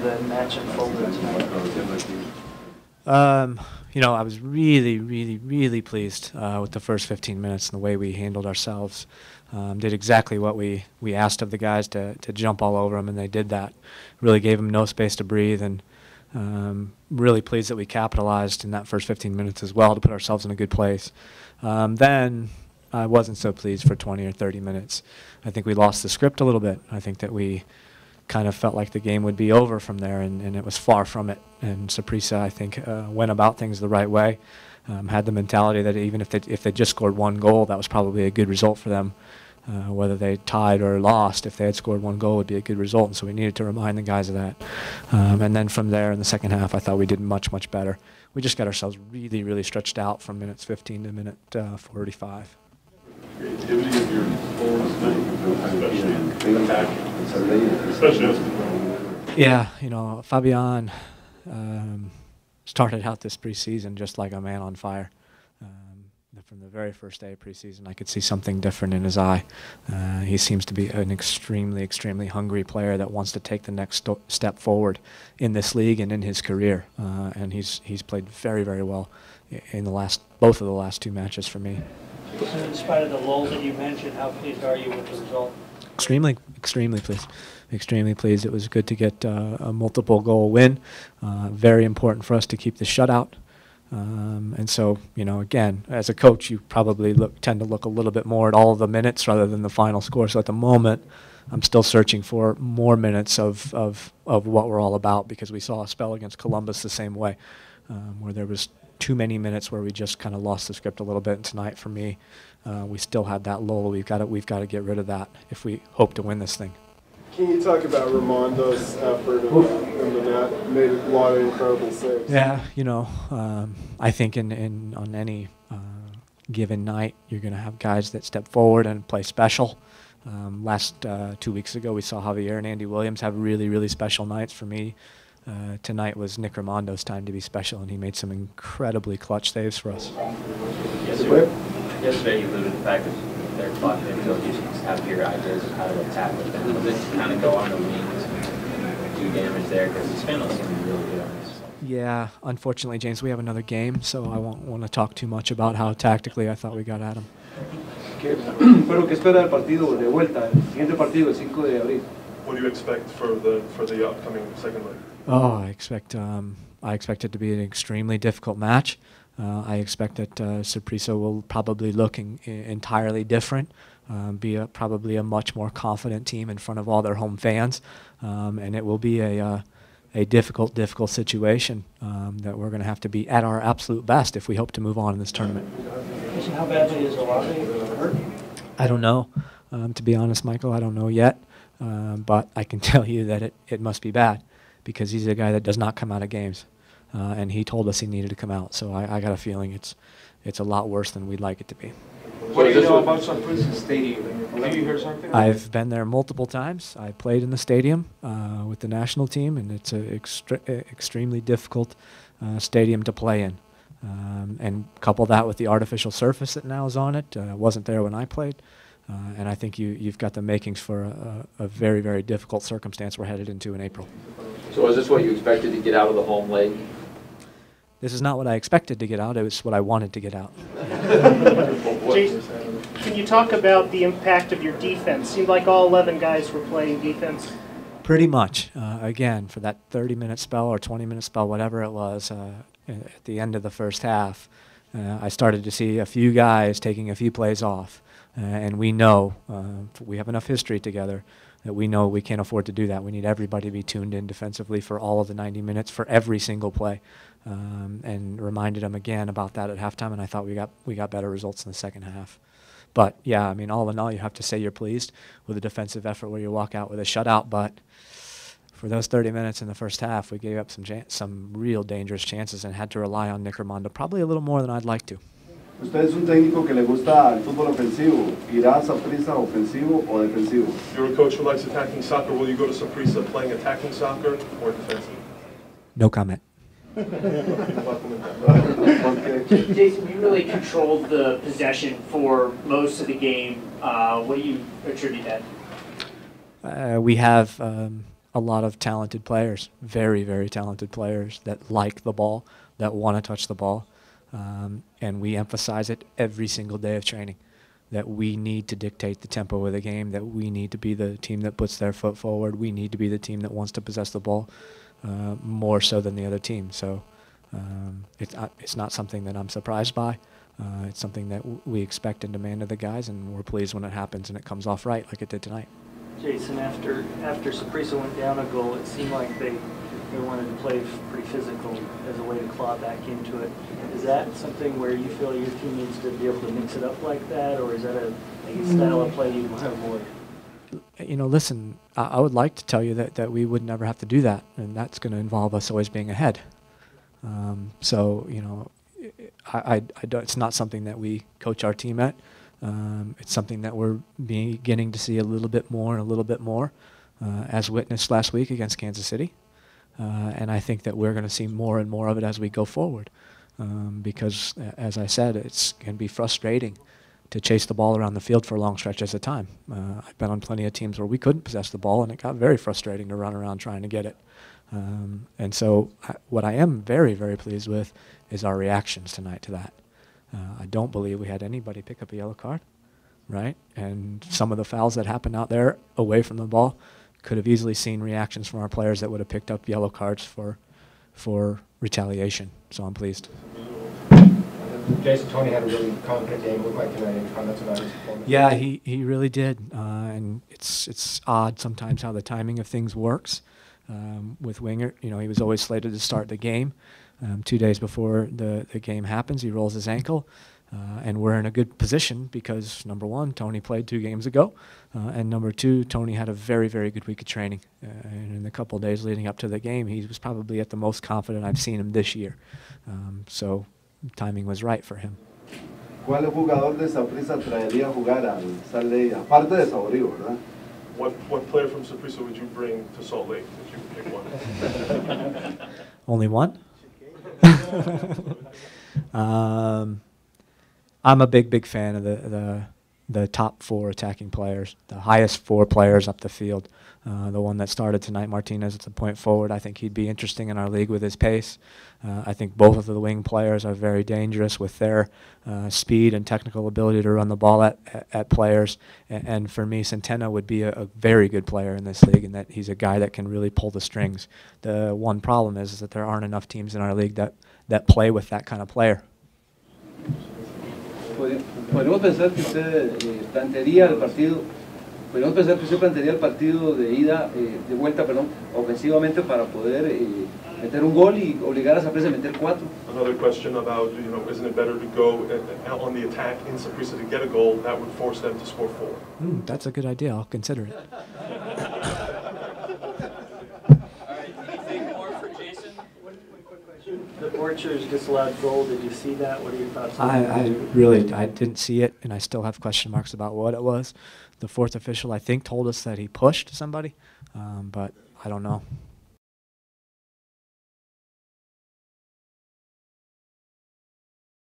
the match unfolded tonight? You know, I was really pleased with the first 15 minutes and the way we handled ourselves. Did exactly what we asked of the guys to jump all over them, and they did that. Really gave them no space to breathe, and really pleased that we capitalized in that first 15 minutes as well to put ourselves in a good place. Then I wasn't so pleased for 20 or 30 minutes. I think we lost the script a little bit. I think that we kind of felt like the game would be over from there, and it was far from it. And Saprissa, I think, went about things the right way. Had the mentality that even if they just scored one goal, that was probably a good result for them. Whether they tied or lost, if they had scored one goal, it would be a good result. And so we needed to remind the guys of that. And then from there, in the second half, I thought we did much better. We just got ourselves really stretched out from minutes 15 to minute 45. Creativity of your especially. Yeah, you know, Fabian started out this preseason just like a man on fire. From the very first day of preseason, I could see something different in his eye. He seems to be an extremely hungry player that wants to take the next step forward in this league and in his career. And he's played very well in both of the last two matches for me. So in spite of the lull that you mentioned, how pleased are you with the result? Extremely pleased. Extremely pleased. It was good to get a multiple goal win. Very important for us to keep the shutout. And so, you know, again, as a coach, you probably tend to look a little bit more at all of the minutes rather than the final score. So at the moment, I'm still searching for more minutes of what we're all about, because we saw a spell against Columbus the same way, where there was too many minutes where we just kind of lost the script a little bit. And tonight, for me, we still had that lull. We've got to get rid of that if we hope to win this thing. Can you talk about Raimondo's effort in the net? Made a lot of incredible saves. Yeah, you know, I think on any given night, you're going to have guys that step forward and play special. Last 2 weeks ago, we saw Javier and Andy Williams have really special nights. For me, tonight was Nick Raimondo's time to be special, and he made some incredibly clutch saves for us. Yesterday you alluded to the fact that their clock midfield used to have your ideas of how to attack with them. Does it kind of go on the wings and do damage there? Because the Spaniels seem to be really good on this. Yeah, unfortunately, James, we have another game, so I won't want to talk too much about how tactically I thought we got at them. Pero ¿qué espera del partido de vuelta? El siguiente partido, el 5 de abril. What do you expect for the upcoming second leg? Oh, I expect it to be an extremely difficult match. I expect that Saprissa will probably look entirely different, be probably a much more confident team in front of all their home fans, and it will be a difficult situation that we're going to have to be at our absolute best if we hope to move on in this tournament. How badly is Audentis hurt? I don't know. To be honest, Michael, I don't know yet, but I can tell you that it must be bad, because he's a guy that does not come out of games. And he told us he needed to come out, so I got a feeling it's a lot worse than we'd like it to be. What do you know about Saprissa Stadium? Have you heard something? I've been there multiple times. I played in the stadium with the national team, and it's an extremely difficult stadium to play in. And couple that with the artificial surface that now is on it. Wasn't there when I played. And I think you've got the makings for a very difficult circumstance we're headed into in April. So is this what you expected to get out of the home leg? This is not what I expected to get out. It was what I wanted to get out. Jason, can you talk about the impact of your defense? Seemed like all 11 guys were playing defense. Pretty much. Again, for that 30-minute spell or 20-minute spell, whatever it was, at the end of the first half, I started to see a few guys taking a few plays off. And we know, we have enough history together, that we know we can't afford to do that. We need everybody to be tuned in defensively for all of the 90 minutes for every single play. And reminded them again about that at halftime, and I thought we got better results in the second half. But yeah, I mean, all in all, you have to say you're pleased with a defensive effort where you walk out with a shutout. But for those 30 minutes in the first half, we gave up some real dangerous chances and had to rely on Nick Raimondo probably a little more than I'd like to. Usted es un técnico que le gusta el fútbol ofensivo. ¿Irá a Saprissa ofensivo o defensivo? You're a coach who likes attacking soccer. Will you go to Saprissa playing attacking soccer or defensive? No comment. Jason, you really controlled the possession for most of the game. What do you attribute that? We have a lot of talented players, very, very talented players that like the ball, that want to touch the ball. And we emphasize it every single day of training, that we need to dictate the tempo of the game, that we need to be the team that puts their foot forward, we need to be the team that wants to possess the ball more so than the other team. So it's not something that I'm surprised by. It's something that we expect and demand of the guys, and we're pleased when it happens and it comes off right like it did tonight. Jason, after Saprissa went down a goal, it seemed like they wanted to play pretty physical as a way to claw back into it. Is that something where you feel your team needs to be able to mix it up like that, or is that a style of play you want to avoid? You know, listen, I would like to tell you that we would never have to do that, and that's going to involve us always being ahead. So, you know, I don't, it's not something that we coach our team at. It's something that we're beginning to see a little bit more and a little bit more, as witnessed last week against Kansas City. And I think that we're going to see more and more of it as we go forward, because, as I said, it can be frustrating to chase the ball around the field for long stretches of time. I've been on plenty of teams where we couldn't possess the ball, and it got very frustrating to run around trying to get it. And so what I am very, very pleased with is our reactions tonight to that. I don't believe we had anybody pick up a yellow card, right? And some of the fouls that happened out there away from the ball could have easily seen reactions from our players that would have picked up yellow cards for retaliation. So I'm pleased. Jason, Tony had a really confident game. It looked like tonight. Any comments about his performance? Yeah, he really did. And it's odd sometimes how the timing of things works. With Winger, you know, he was always slated to start the game. 2 days before the game happens, he rolls his ankle. And we're in a good position because, number one, Tony played 2 games ago. And number two, Tony had a very, very good week of training. And in the couple of days leading up to the game, he was probably at the most confident I've seen him this year. So timing was right for him. ¿Cuál jugador de Saprissa traería a jugar al Salt Lake? Aparte de Saborío, ¿verdad? What player from Saprissa would you bring to Salt Lake if you could pick one? Only one? I'm a big fan of the top 4 attacking players, the highest 4 players up the field. The one that started tonight, Martinez, at the point forward, I think he'd be interesting in our league with his pace. I think both of the wing players are very dangerous with their speed and technical ability to run the ball at players. And for me, Centeno would be a very good player in this league, and that he's a guy that can really pull the strings. The one problem is that there aren't enough teams in our league that play with that kind of player. Podemos pensar que usted plantearía el partido. Podemos pensar que usted plantearía el partido de ida, de vuelta, perdón, ofensivamente para poder meter un gol y obligar a Saprissa a meter 4. Another question about, you know, isn't it better to go on the attack in Saprissa to get a goal? That would force them to score 4. That's a good idea. I'll consider it. The Orchards disallowed goal. Did you see that? What are your thoughts on that? I didn't see it, and I still have question marks about what it was. The 4th official, I think, told us that he pushed somebody, but I don't know.